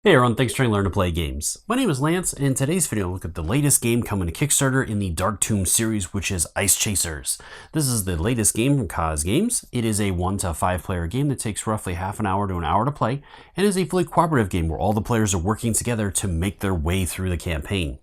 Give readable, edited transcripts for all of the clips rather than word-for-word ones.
Hey everyone, thanks for trying to learn to play games. My name is Lance, and in today's video I'll look at the latest game coming to Kickstarter in the Dark Tomb series, which is Ice Chasers. This is the latest game from Kozz Games. It is a 1 to 5 player game that takes roughly half an hour to an hour to play, and is a fully cooperative game where all the players are working together to make their way through the campaign.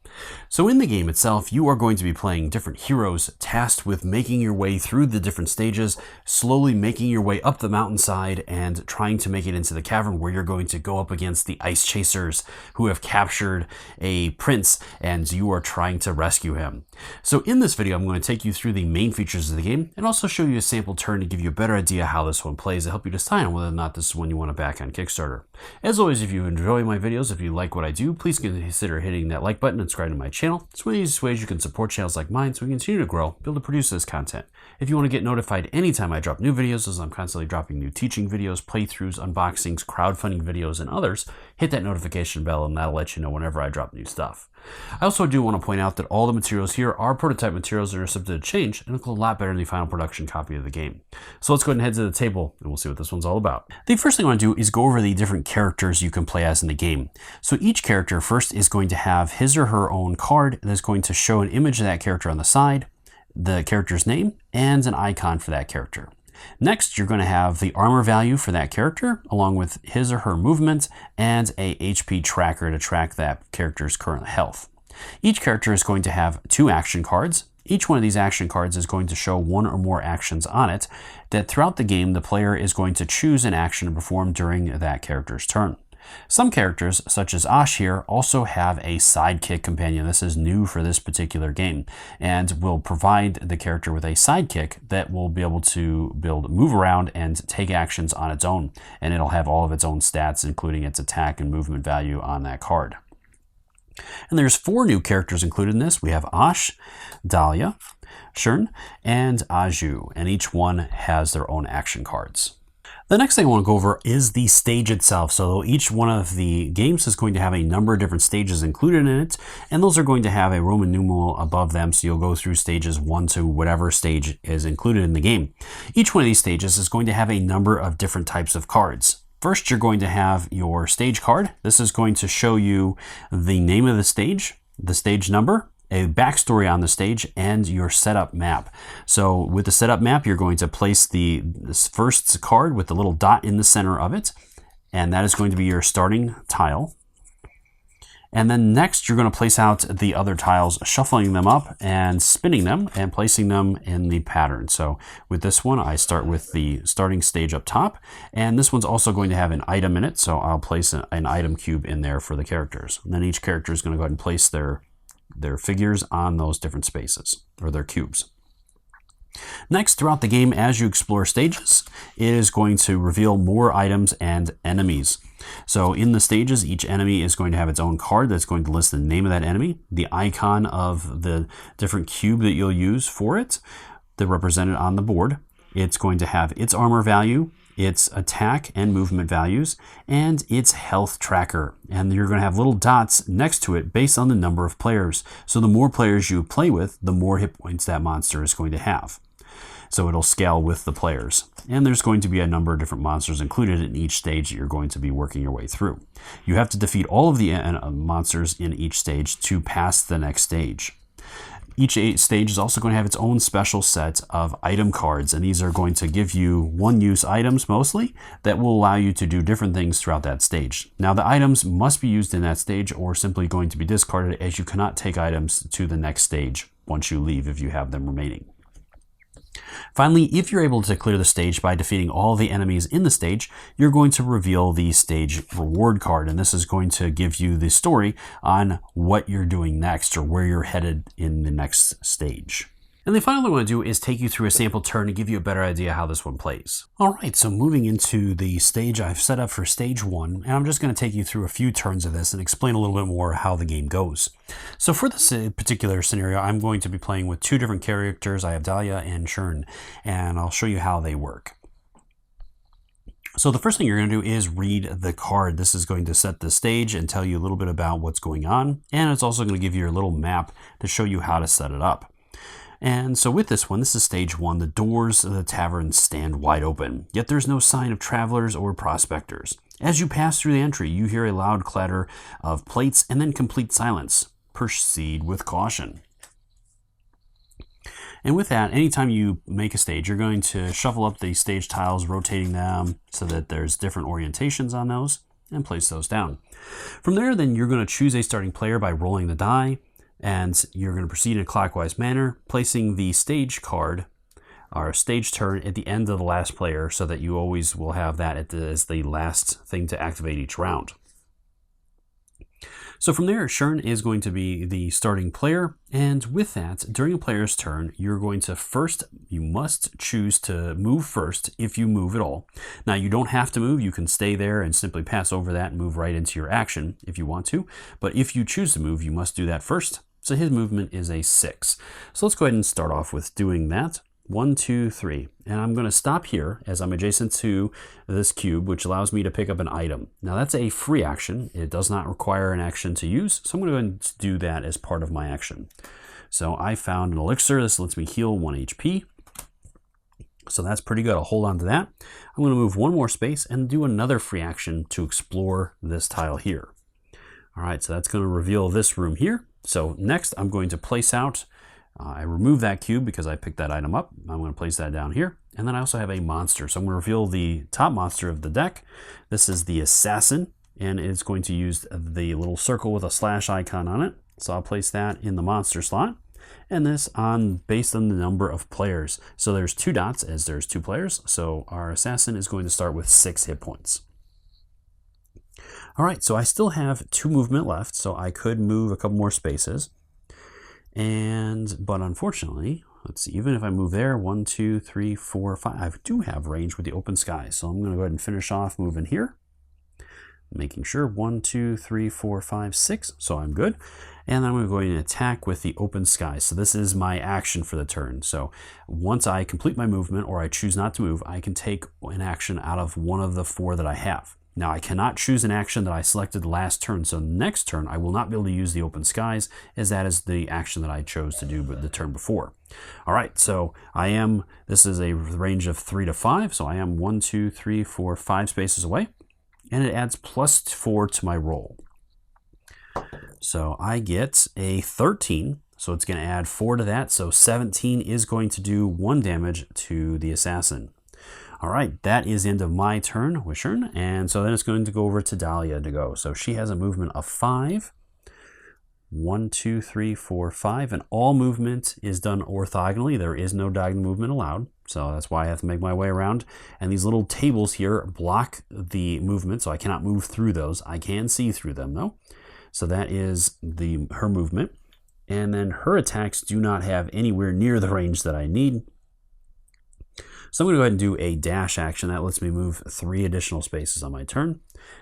So in the game itself, you are going to be playing different heroes tasked with making your way through the different stages, slowly making your way up the mountainside and trying to make it into the cavern where you're going to go up against the Ice Chasers who have captured a prince and you are trying to rescue him. So in this video, I'm going to take you through the main features of the game and also show you a sample turn to give you a better idea how this one plays to help you decide on whether or not this is one you want to back on Kickstarter. As always, if you enjoy my videos, if you like what I do, please consider hitting that like button and subscribe to my channel. It's one of the easiest ways you can support channels like mine so we continue to grow, be able to produce this content. If you want to get notified anytime I drop new videos, as I'm constantly dropping new teaching videos, playthroughs, unboxings, crowdfunding videos, and others, hit that notification bell and that'll let you know whenever I drop new stuff. I also do want to point out that all the materials here are prototype materials that are subject to change and look a lot better than the final production copy of the game. So let's go ahead and head to the table and we'll see what this one's all about. The first thing I want to do is go over the different characters you can play as in the game. So each character first is going to have his or her own card that's going to show an image of that character on the side, the character's name, and an icon for that character. Next, you're going to have the armor value for that character, along with his or her movement, and a HP tracker to track that character's current health. Each character is going to have 2 action cards. Each one of these action cards is going to show 1 or more actions on it, that throughout the game, the player is going to choose an action to perform during that character's turn. Some characters, such as Ash here, also have a sidekick companion. This is new for this particular game, and will provide the character with a sidekick that will be able to move around and take actions on its own, and it'll have all of its own stats, including its attack and movement value on that card. And there's 4 new characters included in this. We have Ash, Dahlia, Shern, and Aju, and each one has their own action cards. The next thing I want to go over is the stage itself. So each one of the games is going to have a number of different stages included in it, and those are going to have a Roman numeral above them, so you'll go through stages 1 to whatever stage is included in the game. Each one of these stages is going to have a number of different types of cards. First, you're going to have your stage card. This is going to show you the name of the stage number, a backstory on the stage, and your setup map. So with the setup map, you're going to place this first card with the little dot in the center of it, and that is going to be your starting tile. And then next, you're going to place out the other tiles, shuffling them up and spinning them and placing them in the pattern. So with this one, I start with the starting stage up top, and this one's also going to have an item in it, so I'll place an item cube in there for the characters. And then each character is going to go ahead and place their figures on those different spaces, or their cubes. Next, throughout the game, as you explore stages, it is going to reveal more items and enemies. So in the stages, each enemy is going to have its own card that's going to list the name of that enemy, the icon of the different cube that you'll use for it, they're represented on the board. It's going to have its armor value, its attack and movement values, and its health tracker. And you're going to have little dots next to it based on the number of players. So the more players you play with, the more hit points that monster is going to have. So it'll scale with the players. And there's going to be a number of different monsters included in each stage that you're going to be working your way through. You have to defeat all of the monsters in each stage to pass the next stage. Each stage is also going to have its own special set of item cards, and these are going to give you one-use items mostly that will allow you to do different things throughout that stage. Now the items must be used in that stage or simply going to be discarded, as you cannot take items to the next stage once you leave if you have them remaining. Finally, if you're able to clear the stage by defeating all the enemies in the stage, you're going to reveal the stage reward card, and this is going to give you the story on what you're doing next or where you're headed in the next stage. And the final thing I want to do is take you through a sample turn to give you a better idea how this one plays. Alright, so moving into the stage I've set up for stage 1, and I'm just going to take you through a few turns of this and explain a little bit more how the game goes. So for this particular scenario, I'm going to be playing with 2 different characters. I have Dahlia and Shern, and I'll show you how they work. So the first thing you're going to do is read the card. This is going to set the stage and tell you a little bit about what's going on, and it's also going to give you your little map to show you how to set it up. And so with this one, this is stage 1. The doors of the tavern stand wide open, yet there's no sign of travelers or prospectors. As you pass through the entry, you hear a loud clatter of plates and then complete silence. Proceed with caution. And with that, anytime you make a stage, you're going to shuffle up the stage tiles, rotating them so that there's different orientations on those, and place those down. From there, then you're going to choose a starting player by rolling the die, and you're going to proceed in a clockwise manner, placing the stage card or stage turn at the end of the last player so that you always will have that as the last thing to activate each round. So from there, Shern is going to be the starting player, and with that, during a player's turn, you must choose to move first if you move at all. Now, you don't have to move. You can stay there and simply pass over that and move right into your action if you want to, but if you choose to move, you must do that first. So his movement is a 6. So let's go ahead and start off with doing that. 1, 2, 3. And I'm going to stop here as I'm adjacent to this cube, which allows me to pick up an item. Now that's a free action. It does not require an action to use. So I'm going to go ahead and do that as part of my action. So I found an elixir. This lets me heal 1 HP. So that's pretty good. I'll hold on to that. I'm going to move 1 more space and do another free action to explore this tile here. All right, so that's going to reveal this room here. So next I'm going to place out, I remove that cube because I picked that item up. I'm going to place that down here. And then I also have a monster. So I'm going to reveal the top monster of the deck. This is the assassin, and it's going to use the little circle with a slash icon on it. So I'll place that in the monster slot. And this based on the number of players. So there's 2 dots as there's 2 players. So our assassin is going to start with 6 hit points. All right, so I still have 2 movement left, so I could move a couple more spaces. But unfortunately, let's see, even if I move there, 1, 2, 3, 4, 5, I do have range with the open sky. So I'm going to go ahead and finish off moving here, making sure 1, 2, 3, 4, 5, 6. So I'm good. And then I'm going to go ahead and attack with the open sky. So this is my action for the turn. So once I complete my movement or I choose not to move, I can take an action out of one of the 4 that I have. Now I cannot choose an action that I selected last turn, so next turn I will not be able to use the open skies, as that is the action that I chose to do the turn before. All right, so this is a range of 3 to 5, so I am 1, 2, 3, 4, 5 spaces away, and it adds +4 to my roll. So I get a 13, so it's going to add 4 to that, so 17 is going to do 1 damage to the assassin. All right, that is the end of my turn with Shern, and so then it's going to go over to Dahlia to go. So she has a movement of 5. 1, 2, 3, 4, 5, and all movement is done orthogonally. There is no diagonal movement allowed, so that's why I have to make my way around. And these little tables here block the movement, so I cannot move through those. I can see through them though. So that is her movement. And then her attacks do not have anywhere near the range that I need. So I'm going to go ahead and do a dash action. That lets me move 3 additional spaces on my turn.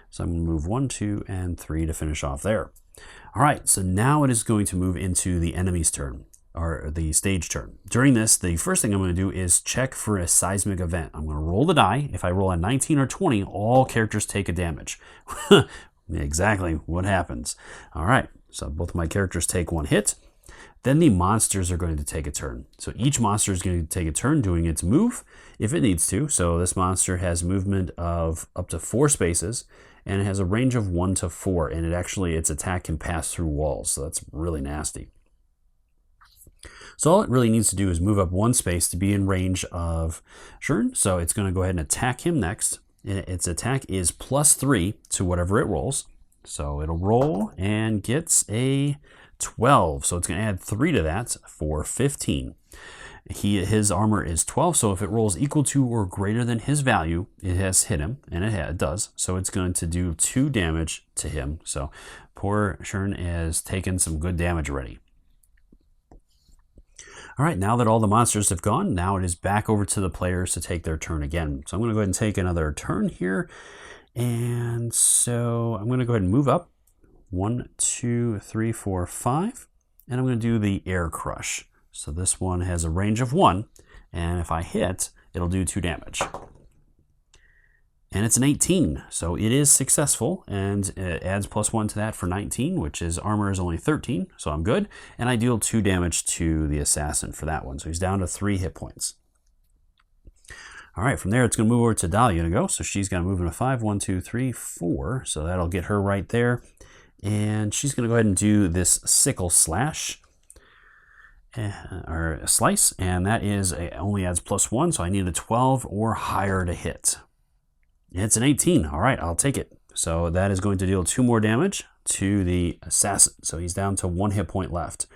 So I'm going to move 1, 2, and 3 to finish off there. All right, so now it is going to move into the enemy's turn, or the stage turn. During this, the first thing I'm going to do is check for a seismic event. I'm going to roll the die. If I roll a 19 or 20, all characters take a damage. Exactly what happens. All right, so both of my characters take 1 hit. Then the monsters are going to take a turn. So each monster is going to take a turn doing its move if it needs to. So this monster has movement of up to 4 spaces, and it has a range of 1 to 4, and its attack can pass through walls. So that's really nasty. So all it really needs to do is move up 1 space to be in range of Shern. So it's going to go ahead and attack him next. And its attack is +3 to whatever it rolls. So it'll roll and gets a 12, so it's going to add 3 to that for 15. His armor is 12, so if it rolls equal to or greater than his value, it has hit him, and it does. So it's going to do 2 damage to him. So poor Shern has taken some good damage already. All right, now that all the monsters have gone, now it is back over to the players to take their turn again. So I'm going to go ahead and take another turn here. And so I'm going to go ahead and move up. 1, 2, 3, 4, 5, and I'm going to do the air crush. So this one has a range of 1, and if I hit, it'll do 2 damage. And it's an 18, so it is successful, and it adds +1 to that for 19, which is armor is only 13, so I'm good. And I deal 2 damage to the assassin for that one, so he's down to 3 hit points. All right, from there it's going to move over to Dahlia to go, so she's going to move into 5, 1, 2, 3, 4, so that'll get her right there. And she's going to go ahead and do this sickle slash, or slice, and that is only adds +1, so I need a 12 or higher to hit. It's an 18. All right, I'll take it. So that is going to deal 2 more damage to the assassin. So he's down to 1 hit point left.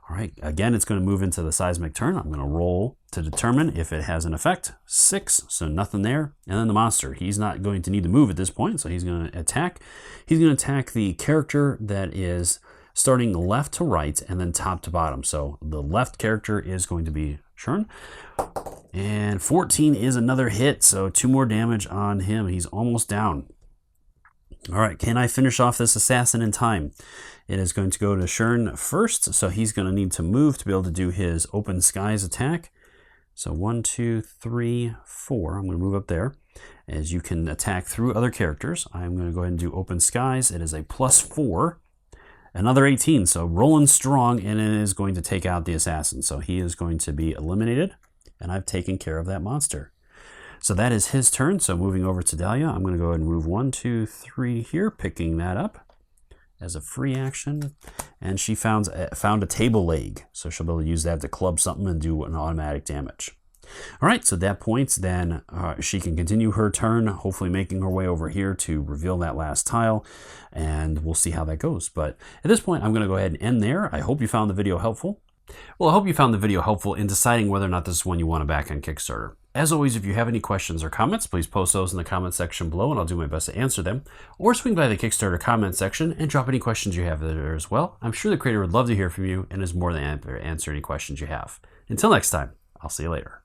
All right, again, it's going to move into the seismic turn. I'm going to roll to determine if it has an effect. 6, so nothing there. And then the monster. He's not going to need to move at this point, so he's going to attack. He's going to attack the character that is starting left to right and then top to bottom. So the left character is going to be Shern. And 14 is another hit, so 2 more damage on him. He's almost down. All right, can I finish off this assassin in time? It is going to go to Shern first, so he's going to need to move to be able to do his open skies attack. So 1, 2, 3, 4. I'm going to move up there. As you can attack through other characters, I'm going to go ahead and do open skies. It is a +4. Another 18, so rolling strong, and it is going to take out the assassin. So he is going to be eliminated, and I've taken care of that monster. So that is his turn. So moving over to Dahlia, I'm going to go ahead and move 1, 2, 3 here, picking that up as a free action. And she found a table leg, so she'll be able to use that to club something and do an automatic damage. All right, so at that point, then she can continue her turn, hopefully making her way over here to reveal that last tile, and we'll see how that goes. But at this point, I'm going to go ahead and end there. I hope you found the video helpful. Well, I hope you found the video helpful in deciding whether or not this is one you want to back on Kickstarter. As always, if you have any questions or comments, please post those in the comment section below, and I'll do my best to answer them. Or swing by the Kickstarter comment section and drop any questions you have there as well. I'm sure the creator would love to hear from you and is more than happy to answer any questions you have. Until next time, I'll see you later.